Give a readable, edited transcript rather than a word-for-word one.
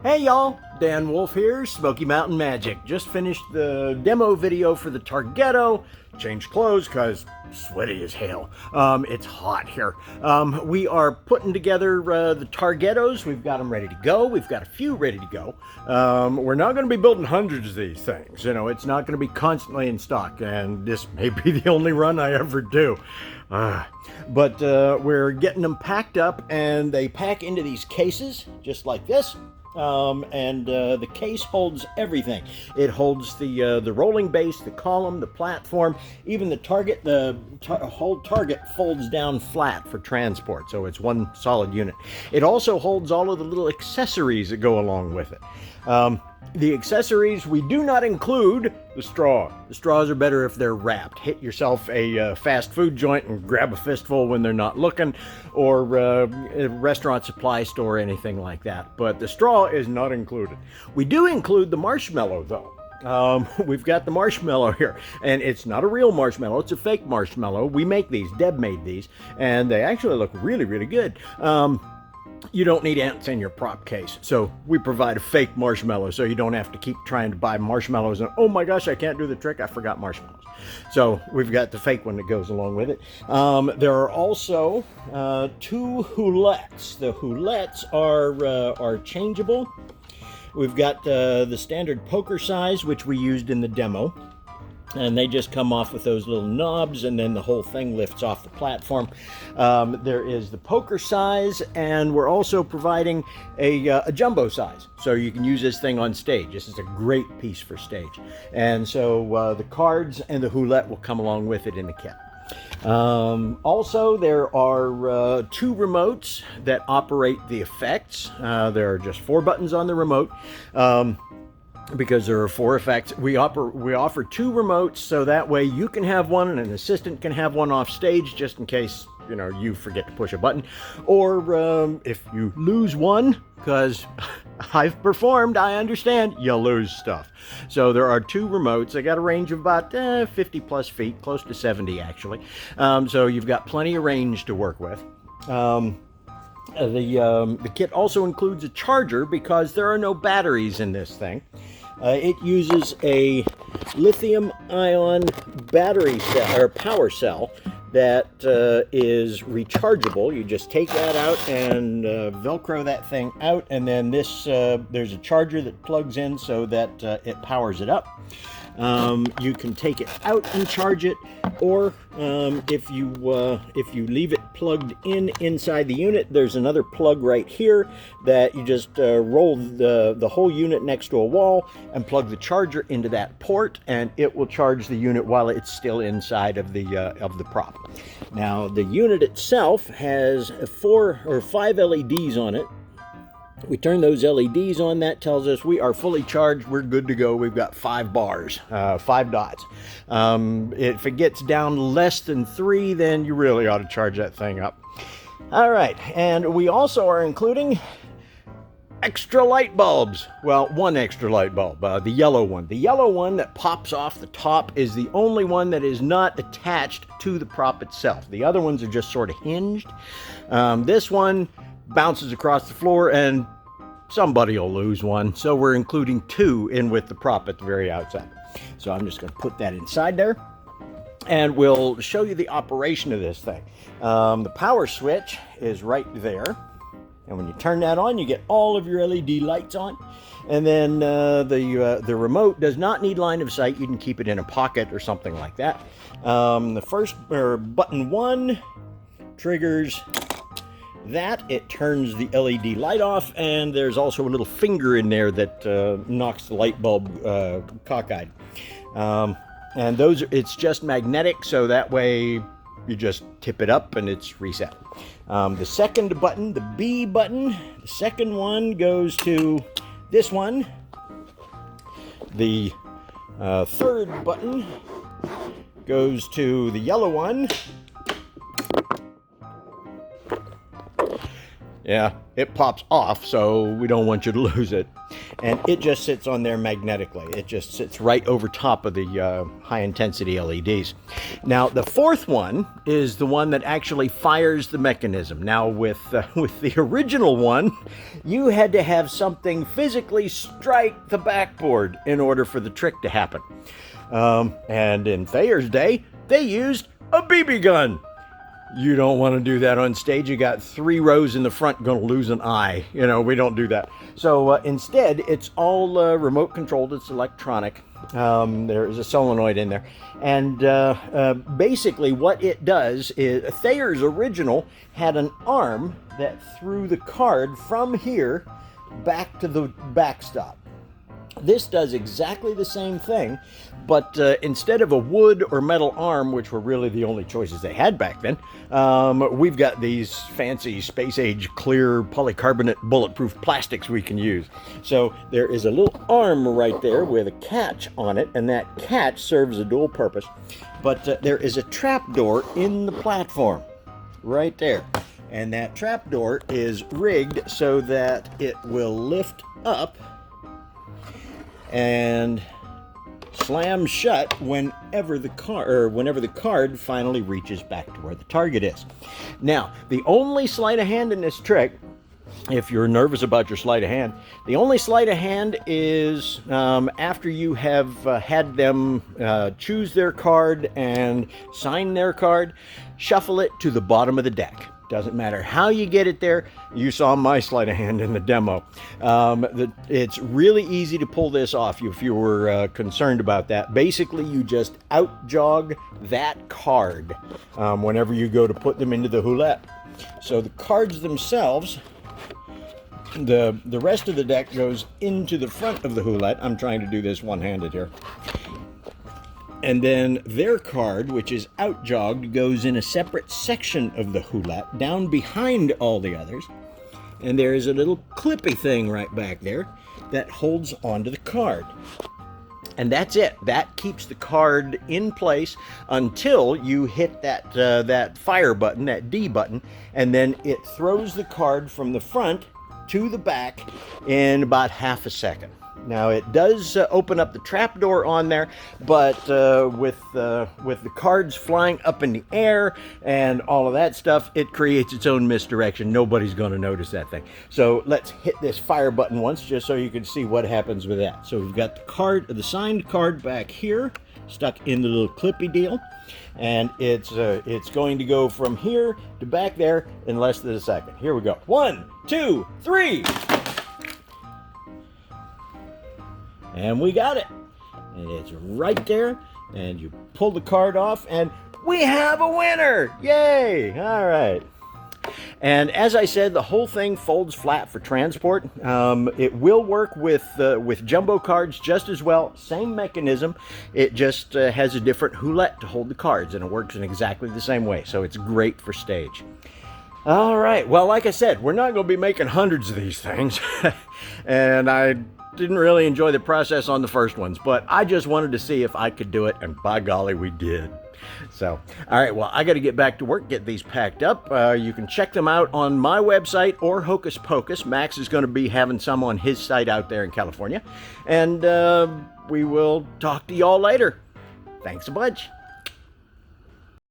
Hey y'all, Dan Wolf here, Smoky Mountain Magic. Just finished the demo video for the Targetto. Changed clothes because sweaty as hell. It's hot here. We are putting together the Targettos. We've got them ready to go. We've got a few ready to go. We're not going to be building hundreds of these things. You know, it's not going to be constantly in stock, and this may be the only run I ever do. But we're getting them packed up, and they pack into these cases just like this. The case holds everything. It holds the rolling base, the column, the platform, even the target. The whole target folds down flat for transport, so it's one solid unit. It also holds all of the little accessories that go along with it. The accessories, we do not include the straw. The straws are better if they're wrapped. Hit yourself a fast food joint and grab a fistful when they're not looking, or a restaurant supply store, anything like that. But the straw is not included. We do include the marshmallow though. We've got the marshmallow here, and it's not a real marshmallow, it's a fake marshmallow. We make these, Deb made these, and they actually look really, really good. You don't need ants in your prop case, so we provide a fake marshmallow so you don't have to keep trying to buy marshmallows and, oh my gosh, I can't do the trick, I forgot marshmallows. So we've got the fake one that goes along with it. There are also two houlettes. The houlettes are changeable. We've got the standard poker size, which we used in the demo. And they just come off with those little knobs, and then the whole thing lifts off the platform. There is the poker size, and we're also providing a jumbo size, so you can use this thing on stage. This is a great piece for stage. And so the cards and the houlette will come along with it in the kit. Also, there are two remotes that operate the effects. There are just 4 buttons on the remote. Because there are 4 effects. We offer 2 remotes, so that way you can have one and an assistant can have one off stage, just in case, you know, you forget to push a button. Or if you lose one, because I've performed, I understand, you lose stuff. So there are 2 remotes. They got a range of about 50 plus feet, close to 70 actually. So you've got plenty of range to work with. The kit also includes a charger because there are no batteries in this thing. It uses a lithium-ion battery cell, or power cell, that is rechargeable. You just take that out and Velcro that thing out, and then this there's a charger that plugs in so that it powers it up. You can take it out and charge it, or if you leave it plugged inside the unit, there's another plug right here that you just roll the whole unit next to a wall and plug the charger into that port, and it will charge the unit while it's still inside of the prop. Now the unit itself has 4 or 5 LEDs on it. We turn those LEDs on, that tells us we are fully charged, we're good to go. We've got 5 bars, 5 dots. If it gets down less than 3, then you really ought to charge that thing up. All right, and we also are including extra light bulbs. Well, 1 extra light bulb, the yellow one. The yellow one that pops off the top is the only one that is not attached to the prop itself. The other ones are just sort of hinged. This one bounces across the floor and somebody will lose one, so we're including 2 in with the prop at the very outside. So I'm just going to put that inside there, and we'll show you the operation of this thing. The power switch is right there, and when you turn that on, you get all of your LED lights on. And then the remote does not need line of sight. You can keep it in a pocket or something like that. The first, button 1 triggers that. It turns the LED light off, and there's also a little finger in there that knocks the light bulb cockeyed. And those, it's just magnetic, so that way you just tip it up and it's reset. The second button, the B button, the second one goes to this one. The third button goes to the yellow one. Yeah, it pops off, so we don't want you to lose it. And it just sits on there magnetically. It just sits right over top of the high-intensity LEDs. Now, the fourth one is the one that actually fires the mechanism. Now, with the original one, you had to have something physically strike the backboard in order for the trick to happen. And in Thayer's day, they used a BB gun. You don't want to do that on stage. You got 3 rows in the front, going to lose an eye. You know, we don't do that. So instead, it's all remote controlled. It's electronic. There is a solenoid in there. And basically what it does is, Thayer's original had an arm that threw the card from here back to the backstop. This does exactly the same thing, but instead of a wood or metal arm, which were really the only choices they had back then, we've got these fancy space-age clear polycarbonate bulletproof plastics we can use. So there is a little arm right there with a catch on it, and that catch serves a dual purpose. But there is a trapdoor in the platform right there, and that trapdoor is rigged so that it will lift up and slam shut whenever the card finally reaches back to where the target is. Now, the only sleight of hand in this trick, if you're nervous about your sleight of hand, the only sleight of hand is after you have had them choose their card and sign their card, shuffle it to the bottom of the deck. Doesn't matter how you get it there. You saw my sleight of hand in the demo. It's really easy to pull this off if you were concerned about that. Basically, you just out-jog that card whenever you go to put them into the roulette. So the cards themselves, the rest of the deck goes into the front of the roulette. I'm trying to do this one-handed here. And then their card, which is out-jogged, goes in a separate section of the roulette, down behind all the others. And there is a little clippy thing right back there that holds onto the card. And that's it. That keeps the card in place until you hit that fire button, that D button, and then it throws the card from the front to the back in about half a second. Now, it does open up the trapdoor on there, but with the cards flying up in the air and all of that stuff, it creates its own misdirection. Nobody's going to notice that thing. So let's hit this fire button once just so you can see what happens with that. So we've got the signed card back here, stuck in the little clippy deal, and it's going to go from here to back there in less than a second. Here we go. 1, 2, 3. And we got it. And it's right there. And you pull the card off, and we have a winner! Yay! All right. And as I said, the whole thing folds flat for transport. It will work with jumbo cards just as well. Same mechanism. It just has a different roulette to hold the cards, and it works in exactly the same way. So it's great for stage. All right. Well, like I said, we're not going to be making hundreds of these things. And I didn't really enjoy the process on the first ones, but I just wanted to see if I could do it, and by golly, we did. So, all right, well, I got to get back to work, get these packed up. You can check them out on my website or Hocus Pocus. Max is going to be having some on his site out there in California, and we will talk to y'all later. Thanks a bunch.